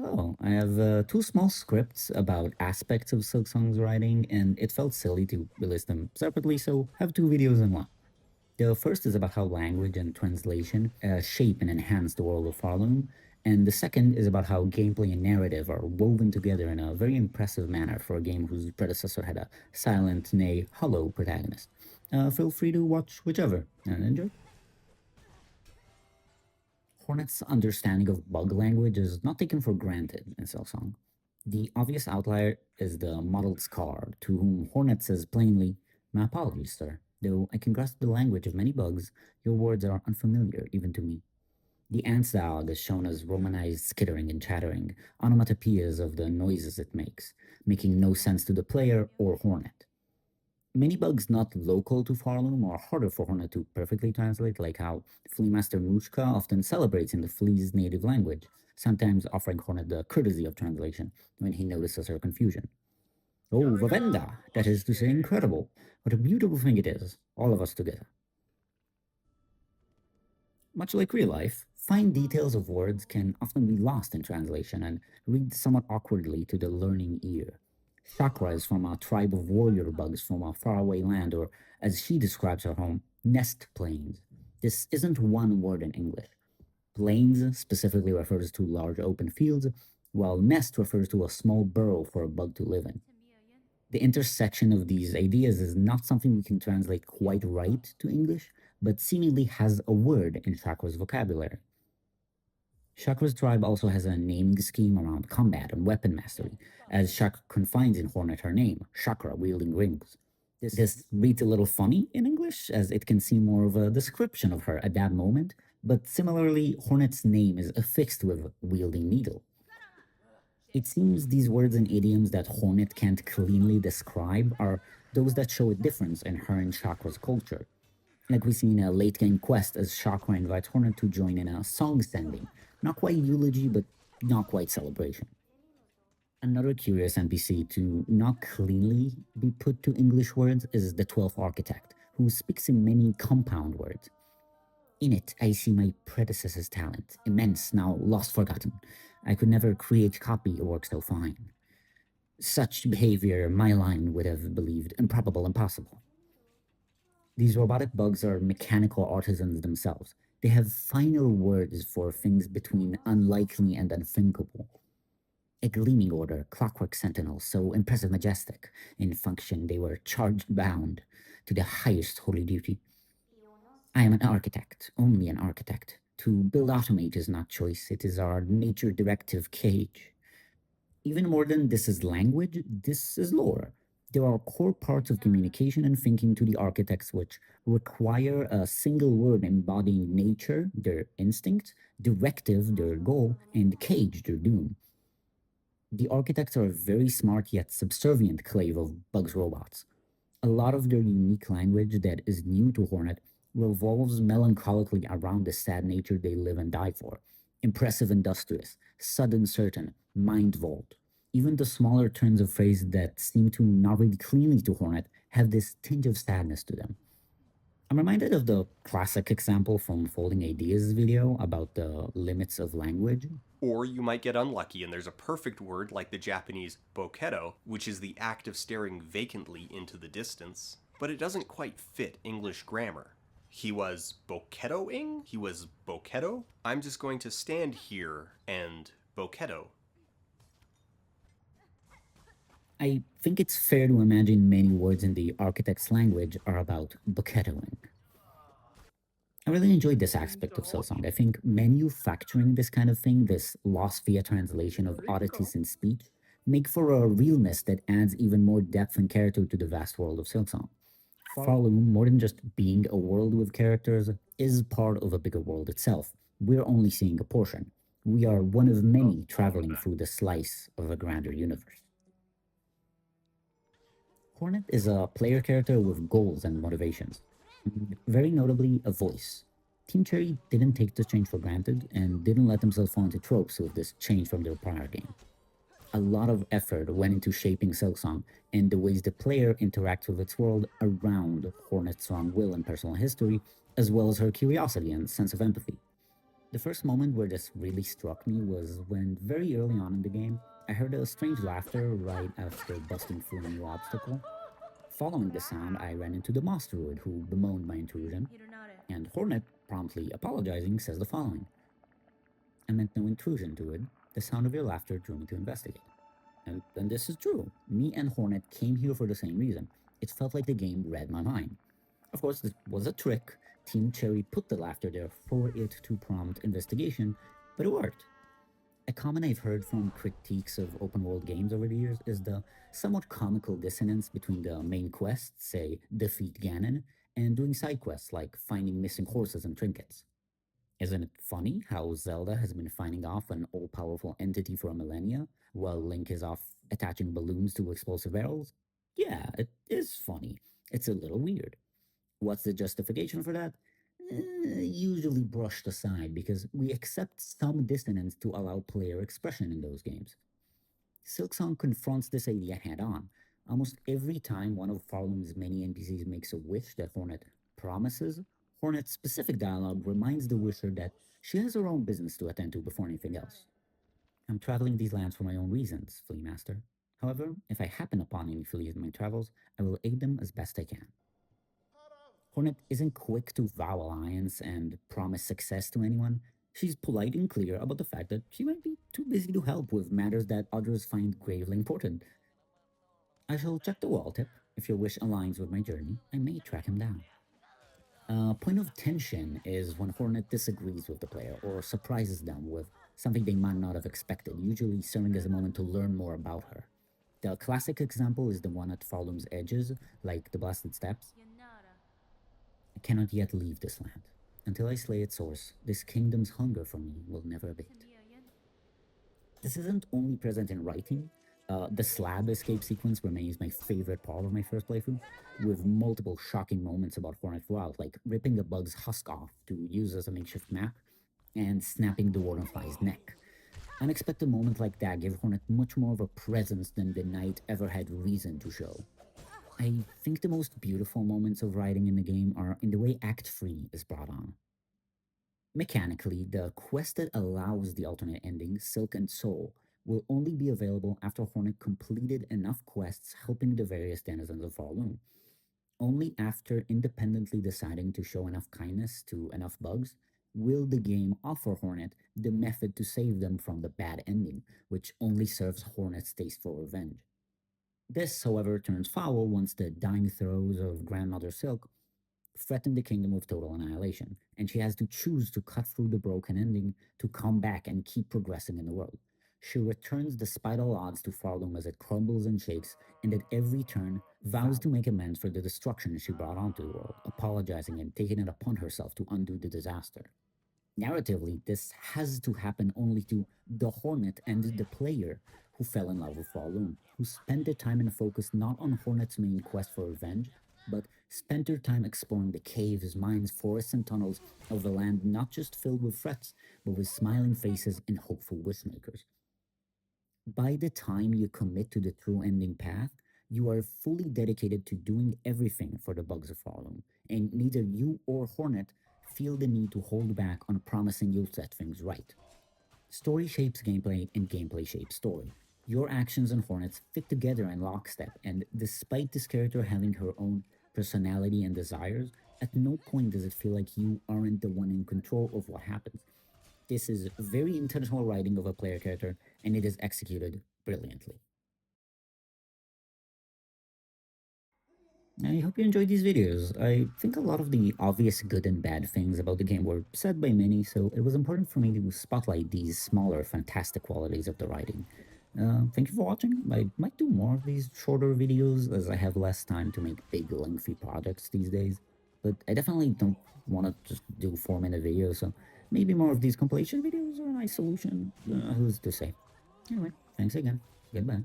Oh, I have two small scripts about aspects of Silksong's writing, and it felt silly to release them separately, so I have two videos in one. The first is about how language and translation shape and enhance the world of Farloom, and the second is about how gameplay and narrative are woven together in a very impressive manner for a game whose predecessor had a silent, nay, hollow protagonist. Feel free to watch whichever, and enjoy. Hornet's understanding of bug language is not taken for granted in Silksong. The obvious outlier is the mottled Scar, to whom Hornet says plainly, "My apologies, sir. Though I can grasp the language of many bugs, your words are unfamiliar even to me." The ant's dog is shown as romanized skittering and chattering, onomatopoeias of the noises it makes, making no sense to the player or Hornet. Many bugs not local to Farloom are harder for Hornet to perfectly translate, like how Fleamaster Mushka often celebrates in the flea's native language, sometimes offering Hornet the courtesy of translation when he notices her confusion. "Oh, Vavenda! That is to say, incredible! What a beautiful thing it is, all of us together." Much like real life, fine details of words can often be lost in translation and read somewhat awkwardly to the learning ear. Chakra is from a tribe of warrior bugs from a faraway land, or as she describes her home, nest plains. This isn't one word in English. Plains specifically refers to large open fields, while nest refers to a small burrow for a bug to live in. The intersection of these ideas is not something we can translate quite right to English, but seemingly has a word in Chakra's vocabulary. Chakra's tribe also has a naming scheme around combat and weapon mastery, as Chakra confines in Hornet her name, Chakra wielding rings. This reads a little funny in English, as it can seem more of a description of her at that moment, but similarly, Hornet's name is affixed with wielding needle. It seems these words and idioms that Hornet can't cleanly describe are those that show a difference in her and Chakra's culture. Like we see in a late game quest as Chakra invites Hornet to join in a song sending. Not quite eulogy, but not quite celebration. Another curious NPC to not cleanly be put to English words is the 12th Architect, who speaks in many compound words. "In it, I see my predecessor's talent, immense, now lost forgotten. I could never create copy a work so fine. Such behavior my line would have believed improbable, impossible." These robotic bugs are mechanical artisans themselves. They have finer words for things between unlikely and unthinkable. A gleaming order, clockwork sentinels, so impressive majestic. In function, they were charged bound to the highest holy duty. "I am an architect, only an architect. To build automate is not choice, it is our nature directive cage." Even more than this is language, this is lore. There are core parts of communication and thinking to the architects which require a single word embodying nature, their instinct, directive, their goal, and cage, their doom. The architects are a very smart yet subservient clave of Bugs robots. A lot of their unique language that is new to Hornet revolves melancholically around the sad nature they live and die for. Impressive industrious, sudden certain, mind vault. Even the smaller turns of phrase that seem to not read cleanly to Hornet have this tinge of sadness to them. I'm reminded of the classic example from Folding Ideas video about the limits of language. Or you might get unlucky and there's a perfect word like the Japanese boketo, which is the act of staring vacantly into the distance, but it doesn't quite fit English grammar. He was boketoing? He was boketo? I'm just going to stand here and boketo. I think it's fair to imagine many words in the architect's language are about bukketoing. I really enjoyed this aspect of Silsong. I think manufacturing this kind of thing, this lost via translation of oddities in speech, make for a realness that adds even more depth and character to the vast world of Silksong. Farloom, more than just being a world with characters, is part of a bigger world itself. We're only seeing a portion. We are one of many traveling through the slice of a grander universe. Hornet is a player character with goals and motivations. Very notably, a voice. Team Cherry didn't take this change for granted and didn't let themselves fall into tropes with this change from their prior game. A lot of effort went into shaping Silksong and the ways the player interacts with its world around Hornet's strong will and personal history, as well as her curiosity and sense of empathy. The first moment where this really struck me was when, very early on in the game, I heard a strange laughter right after busting through a new obstacle. Following the sound, I ran into the Master Druid, who bemoaned my intrusion, and Hornet, promptly apologizing, says the following: I meant no intrusion, Druid. The sound of your laughter drew me to investigate. And this is true. Me and Hornet came here for the same reason. It felt like the game read my mind. Of course, this was a trick. Team Cherry put the laughter there for it to prompt investigation, but it worked. A comment I've heard from critiques of open world games over the years is the somewhat comical dissonance between the main quest, say, defeat Ganon, and doing side quests like finding missing horses and trinkets. Isn't it funny how Zelda has been fighting off an all powerful entity for a millennia, while Link is off attaching balloons to explosive barrels? Yeah, it is funny. It's a little weird. What's the justification for that? Usually brushed aside because we accept some dissonance to allow player expression in those games. Silksong confronts this idea head on. Almost every time one of Farlum's many NPCs makes a wish that Hornet promises, Hornet's specific dialogue reminds the wisher that she has her own business to attend to before anything else. I'm traveling these lands for my own reasons, Flea Master. However, if I happen upon any fleas in my travels, I will aid them as best I can. Hornet isn't quick to vow alliance and promise success to anyone. She's polite and clear about the fact that she might be too busy to help with matters that others find gravely important. I shall check the wall tip. If your wish aligns with my journey, I may track him down. A point of tension is when Hornet disagrees with the player or surprises them with something they might not have expected, usually serving as a moment to learn more about her. The classic example is the one at Farlum's edges, like the Blasted Steppes. I cannot yet leave this land. Until I slay its source, this kingdom's hunger for me will never abate. This isn't only present in writing. The slab escape sequence remains my favorite part of my first playthrough, with multiple shocking moments about Hornet throughout, like ripping a bug's husk off to use as a makeshift map, and snapping the Wardenfly's neck. Unexpected moments like that give Hornet much more of a presence than the knight ever had reason to show. I think the most beautiful moments of writing in the game are in the way Act 3 is brought on. Mechanically, the quest that allows the alternate ending, Silk and Soul, will only be available after Hornet completed enough quests helping the various denizens of Farloon. Only after independently deciding to show enough kindness to enough bugs will the game offer Hornet the method to save them from the bad ending, which only serves Hornet's taste for revenge. This, however, turns foul once the dying throes of Grandmother Silk threaten the kingdom with total annihilation, and she has to choose to cut through the broken ending to come back and keep progressing in the world. She returns despite all odds to Farloom as it crumbles and shakes, and at every turn vows to make amends for the destruction she brought onto the world, apologizing and taking it upon herself to undo the disaster. Narratively, this has to happen only to the Hornet and the player who fell in love with Falloon, who spent their time and focus not on Hornet's main quest for revenge, but spent their time exploring the caves, mines, forests, and tunnels of a land not just filled with threats, but with smiling faces and hopeful wishmakers. By the time you commit to the true ending path, you are fully dedicated to doing everything for the bugs of Falloon, and neither you or Hornet feel the need to hold back on promising you'll set things right. Story shapes gameplay, and gameplay shapes story. Your actions and Hornets fit together in lockstep, and despite this character having her own personality and desires, at no point does it feel like you aren't the one in control of what happens. This is very intentional writing of a player character, and it is executed brilliantly. I hope you enjoyed these videos. I think a lot of the obvious good and bad things about the game were said by many, so it was important for me to spotlight these smaller, fantastic qualities of the writing. Thank you for watching. I might do more of these shorter videos as I have less time to make big, lengthy projects these days. But I definitely don't want to just do 4-minute videos, so maybe more of these compilation videos are a nice solution. Who's to say? Anyway, thanks again. Goodbye.